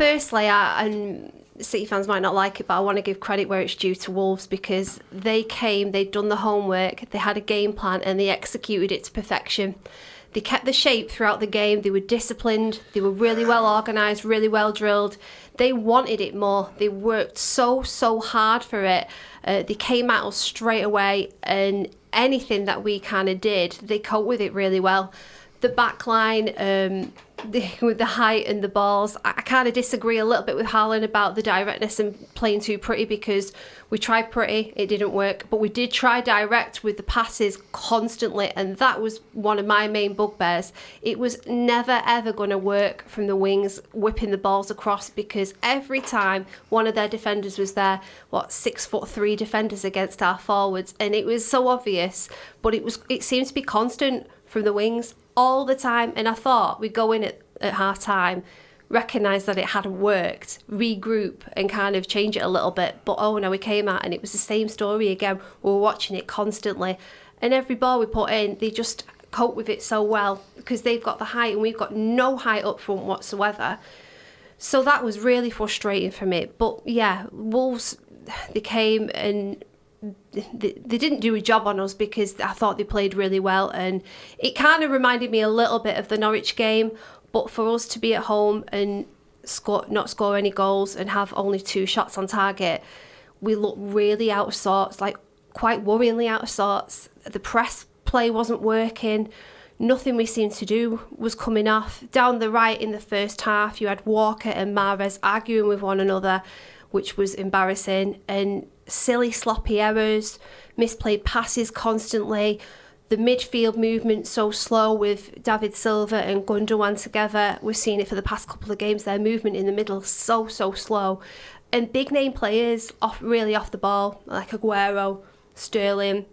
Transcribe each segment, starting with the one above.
firstly, and City fans might not like it, but I want to give credit where it's due to Wolves, because they'd done the homework, they had a game plan and they executed it to perfection. They kept the shape throughout the game, they were disciplined, they were really well organised, really well drilled. They wanted it more, they worked so hard for it. They came at us straight away, and anything that we kind of did, they coped with it really well. The back line, with the height and the balls, I kind of disagree a little bit with Haaland about the directness and playing too pretty, because we tried pretty, it didn't work, but we did try direct with the passes constantly, and that was one of my main bugbears. It was never ever going to work from the wings, whipping the balls across, because every time one of their defenders was there, 6'3" defenders against our forwards, and it was so obvious, but it seemed to be constant from the wings all the time. And I thought we'd go in at half time, recognise that it hadn't worked, regroup and kind of change it a little bit, but oh no, we came out and it was the same story again. We were watching it constantly, and every ball we put in, they just cope with it so well, because they've got the height and we've got no height up front whatsoever. So that was really frustrating for me. But yeah, Wolves, they came and they didn't do a job on us, because I thought they played really well, and it kind of reminded me a little bit of the Norwich game. But for us to be at home and not score any goals and have only 2 shots on target, we looked really out of sorts, like quite worryingly out of sorts. The press play wasn't working. Nothing we seemed to do was coming off. Down the right in the first half, you had Walker and Mahrez arguing with one another, which was embarrassing, and silly sloppy errors, misplayed passes constantly. The midfield movement so slow with David Silva and Gundogan together. We've seen it for the past couple of games. Their movement in the middle so slow, and big name players really off the ball, like Aguero, Sterling,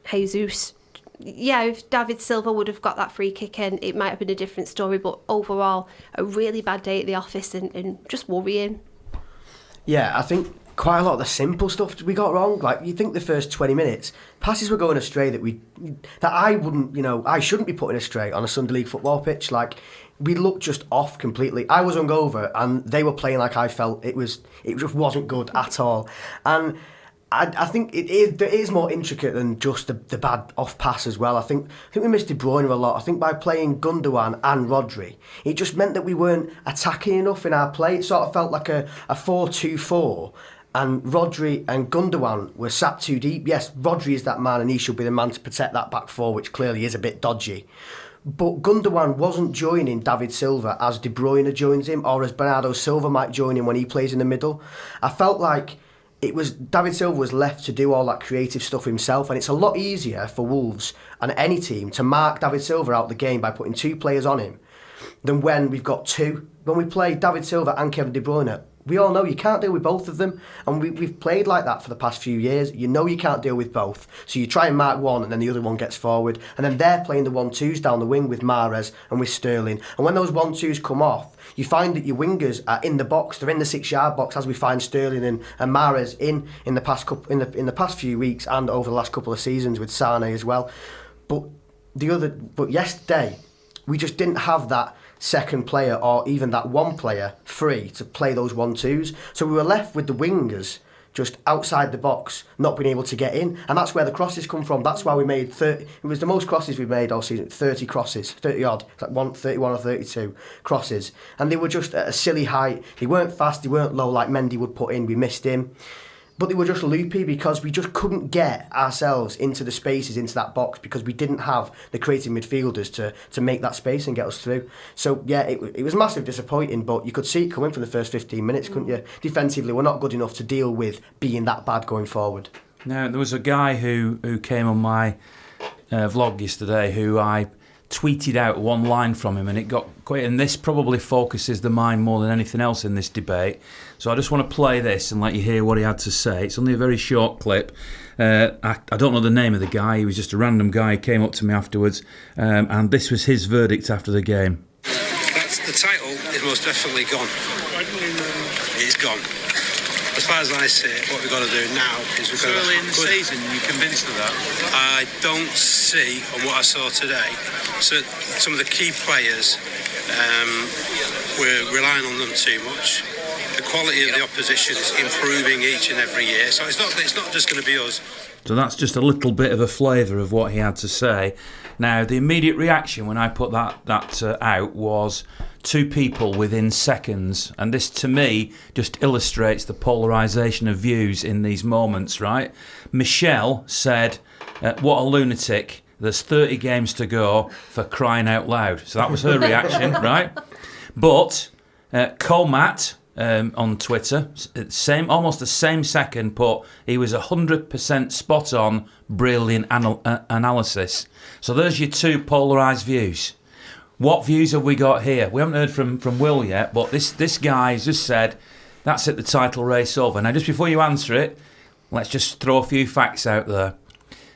Jesus. Yeah, if David Silva would have got that free kick in, it might have been a different story. But overall, a really bad day at the office, and just worrying. Yeah, I think quite a lot of the simple stuff we got wrong. Like, you think the first 20 minutes, passes were going astray that I wouldn't, I shouldn't be putting astray on a Sunday League football pitch. Like, we looked just off completely. I was hungover and they were playing like I felt. It just wasn't good at all. And I think it is more intricate than just the bad off pass as well. I think we missed De Bruyne a lot. I think by playing Gundogan and Rodri, it just meant that we weren't attacking enough in our play. It sort of felt like a 4-2-4. And Rodri and Gundogan were sat too deep. Yes, Rodri is that man and he should be the man to protect that back four, which clearly is a bit dodgy. But Gundogan wasn't joining David Silva as De Bruyne joins him, or as Bernardo Silva might join him when he plays in the middle. I felt like David Silva was left to do all that creative stuff himself, and it's a lot easier for Wolves and any team to mark David Silva out the game by putting 2 players on him than when we've got 2. When we play David Silva and Kevin De Bruyne, we all know you can't deal with both of them, and we've played like that for the past few years. You know you can't deal with both, so you try and mark one and then the other one gets forward, and then they're playing the 1-2s down the wing with Mahrez and with Sterling, and when those 1-2s come off, you find that your wingers are in the box. They're in the 6-yard box, as we find Sterling and Mahrez in the past few weeks and over the last couple of seasons with Sane as well. But yesterday we just didn't have that second player or even that one player free to play those 1-2s. So we were left with the wingers just outside the box, not being able to get in. And that's where the crosses come from. That's why we made 30. It was the most crosses we've made all season, 30 crosses, 30 odd. It's like 31 or 32 crosses. And they were just at a silly height. They weren't fast, they weren't low like Mendy would put in. We missed him. But they were just loopy because we just couldn't get ourselves into the spaces, into that box, because we didn't have the creative midfielders to make that space and get us through. So, yeah, it was massively disappointing, but you could see it coming from the first 15 minutes, couldn't you? Defensively, we're not good enough to deal with being that bad going forward. Now, there was a guy who came on my vlog yesterday who I tweeted out one line from him, and it got quite, and this probably focuses the mind more than anything else in this debate. So I just want to play this and let you hear what he had to say. It's only a very short clip. I don't know the name of the guy. He was just a random guy who came up to me afterwards, and this was his verdict after the game. The title is most definitely gone. It's gone. As far as I see it, what we've got to do now is we've got to... Early in the season, you're convinced of that? I don't see, on what I saw today, so some of the key players We're relying on them too much. The quality of the opposition is improving each and every year, so it's not just going to be us. So that's just a little bit of a flavour of what he had to say. Now, the immediate reaction when I put that out was 2 people within seconds, and this to me just illustrates the polarisation of views in these moments, right? Michelle said, what a lunatic, there's 30 games to go, for crying out loud. So that was her reaction, right? But Comat on Twitter, almost the same second, put he was 100% spot on, brilliant analysis. So there's your 2 polarised views. What views have we got here? We haven't heard from Will yet, but this guy has just said, that's it, the title race over. Now, just before you answer it, let's just throw a few facts out there.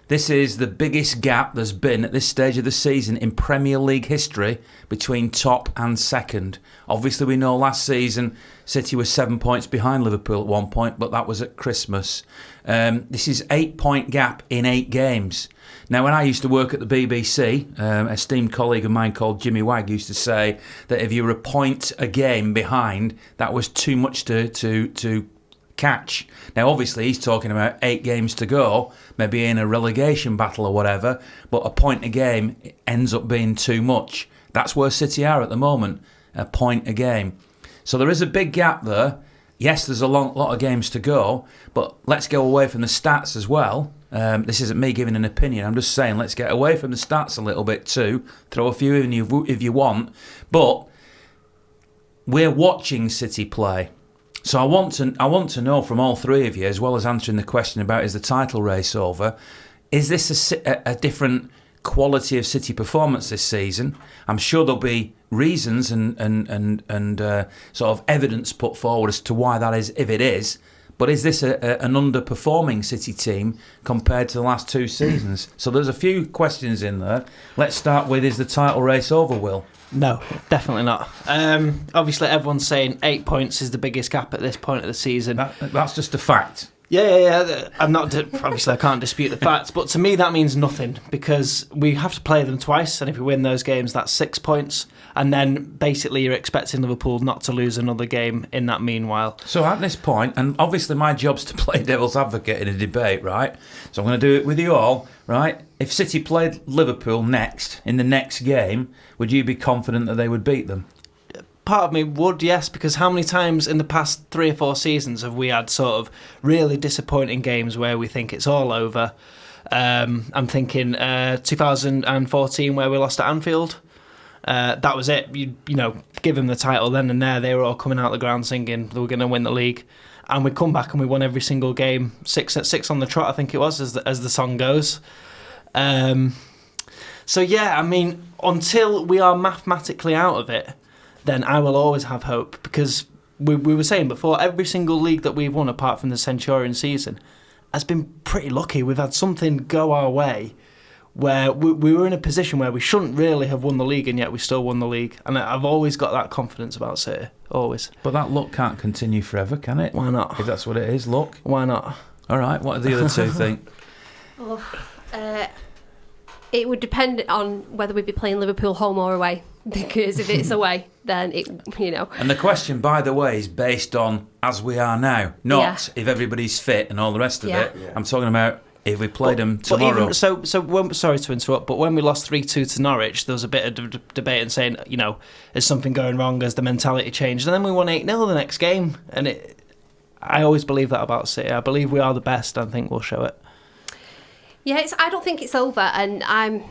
This is the biggest gap there's been at this stage of the season in Premier League history between top and second. Obviously, we know last season City was 7 points behind Liverpool at one point, but that was at Christmas. This is 8-point gap in 8 games. Now, when I used to work at the BBC, an esteemed colleague of mine called Jimmy Wagg used to say that if you were a point a game behind, that was too much to catch. Now, obviously, he's talking about 8 games to go, maybe in a relegation battle or whatever, but a point a game ends up being too much. That's where City are at the moment, a point a game. So there is a big gap there. Yes, there's a lot of games to go, but let's go away from the stats as well. This isn't me giving an opinion. I'm just saying let's get away from the stats a little bit too. Throw a few in if you want. But we're watching City play. So I want to know from all 3 of you, as well as answering the question about is the title race over, is this a different quality of City performance this season? I'm sure there'll be reasons and sort of evidence put forward as to why that is, if it is. But is this an underperforming City team compared to the last 2 seasons? So there's a few questions in there. Let's start with, is the title race over, Will? No, definitely not. Obviously, everyone's saying 8 points is the biggest gap at this point of the season. That's just a fact. Yeah. I'm not. Obviously, I can't dispute the facts, but to me that means nothing because we have to play them twice, and if we win those games, that's 6 points, and then basically you're expecting Liverpool not to lose another game in that meanwhile. So at this point, and obviously my job's to play devil's advocate in a debate, right? So I'm going to do it with you all, right? If City played Liverpool next in the next game, would you be confident that they would beat them? Part of me would, yes, because how many times in the past 3 or 4 seasons have we had sort of really disappointing games where we think it's all over? I'm thinking 2014 where we lost at Anfield. That was it. You know, give them the title then and there. They were all coming out the ground singing they were going to win the league, and we come back and we won every single game, 6 on the trot, I think it was, as the song goes. So yeah, I mean, until we are mathematically out of it, then I will always have hope, because we were saying before, every single league that we've won apart from the Centurion season has been pretty lucky. We've had something go our way where we were in a position where we shouldn't really have won the league, and yet we still won the league. And I've always got that confidence about City, always. But that luck can't continue forever, can it? Why not? If that's what it is, luck. Why not? All right, what do the other 2 think? It would depend on whether we'd be playing Liverpool home or away, because if it's away, then And the question, by the way, is based on as we are now, not if everybody's fit and all the rest of it. Yeah. I'm talking about if we played them tomorrow. Sorry to interrupt, but when we lost 3-2 to Norwich, there was a bit of debate and saying, is something going wrong? Has the mentality changed? And then we won 8-0 the next game, and I always believe that about City. I believe we are the best. I think we'll show it. Yeah, I don't think it's over, and I'm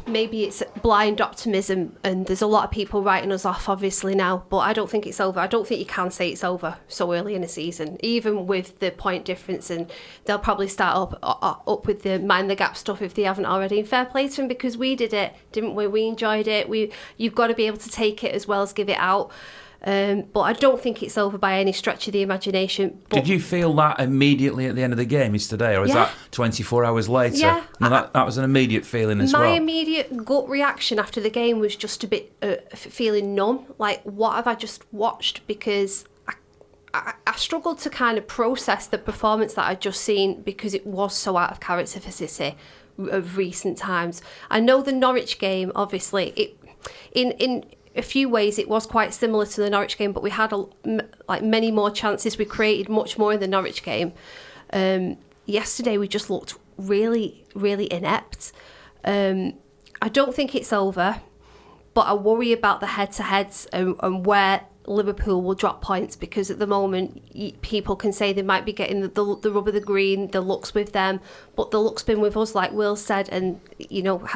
maybe it's blind optimism, and there's a lot of people writing us off obviously now, but I don't think it's over. I don't think you can say it's over so early in a season, even with the point difference, and they'll probably start up with the mind the gap stuff if they haven't already. And fair play to them, because we did it, didn't we? We enjoyed it. You've got to be able to take it as well as give it out. But I don't think it's over by any stretch of the imagination. But did you feel that immediately at the end of the game yesterday, or is that 24 hours later? Yeah. No, that was an immediate feeling as well. My immediate gut reaction after the game was just a bit feeling numb. Like, what have I just watched? Because I struggled to kind of process the performance that I'd just seen, because it was so out of character for City of recent times. I know the Norwich game, obviously, a few ways it was quite similar to the Norwich game, but we had many more chances. We created much more in the Norwich game. Yesterday we just looked really, really inept. I don't think it's over, but I worry about the head-to-heads and where Liverpool will drop points, because at the moment people can say they might be getting the rub of the green, the luck's with them, but the luck's been with us, like Will said, and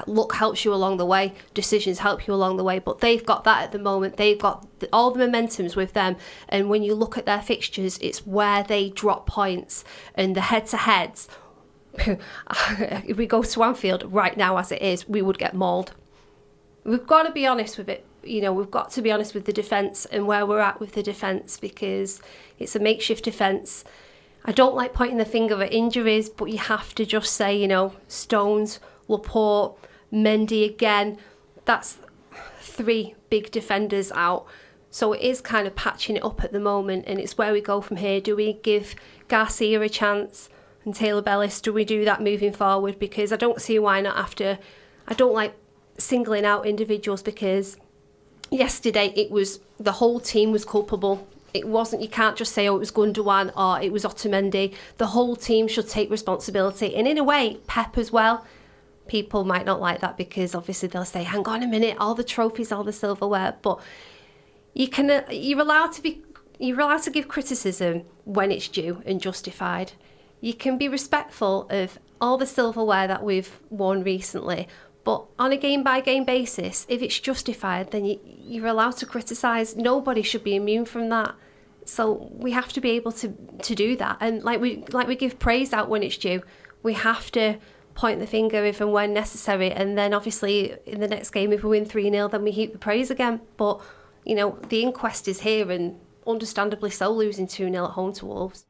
luck helps you along the way, decisions help you along the way, but they've got that at the moment. They've got all the momentum's with them, and when you look at their fixtures, it's where they drop points, and the head-to-heads, if we go to Anfield right now as it is, we would get mauled. We've got to be honest with it. We've got to be honest with the defence and where we're at with the defence, because it's a makeshift defence. I don't like pointing the finger at injuries, but you have to just say, Stones, Laporte, Mendy again. That's 3 big defenders out. So it is kind of patching it up at the moment, and it's where we go from here. Do we give Garcia a chance and Taylor Bellis? Do we do that moving forward? Because I don't see why not after. I don't like singling out individuals, because yesterday it was the whole team was culpable. It wasn't, you can't just say, it was Gundogan or it was Otamendi. The whole team should take responsibility, and in a way Pep as well. People might not like that, because obviously they'll say, hang on a minute, all the trophies, all the silverware, but you're allowed to give criticism when it's due and justified. You can be respectful of all the silverware that we've won recently, but on a game-by-game basis, if it's justified, then you're allowed to criticise. Nobody should be immune from that. So we have to be able to do that. And like we give praise out when it's due, we have to point the finger if and when necessary. And then obviously in the next game, if we win 3-0, then we heap the praise again. But, the inquest is here, and understandably so, losing 2-0 at home to Wolves.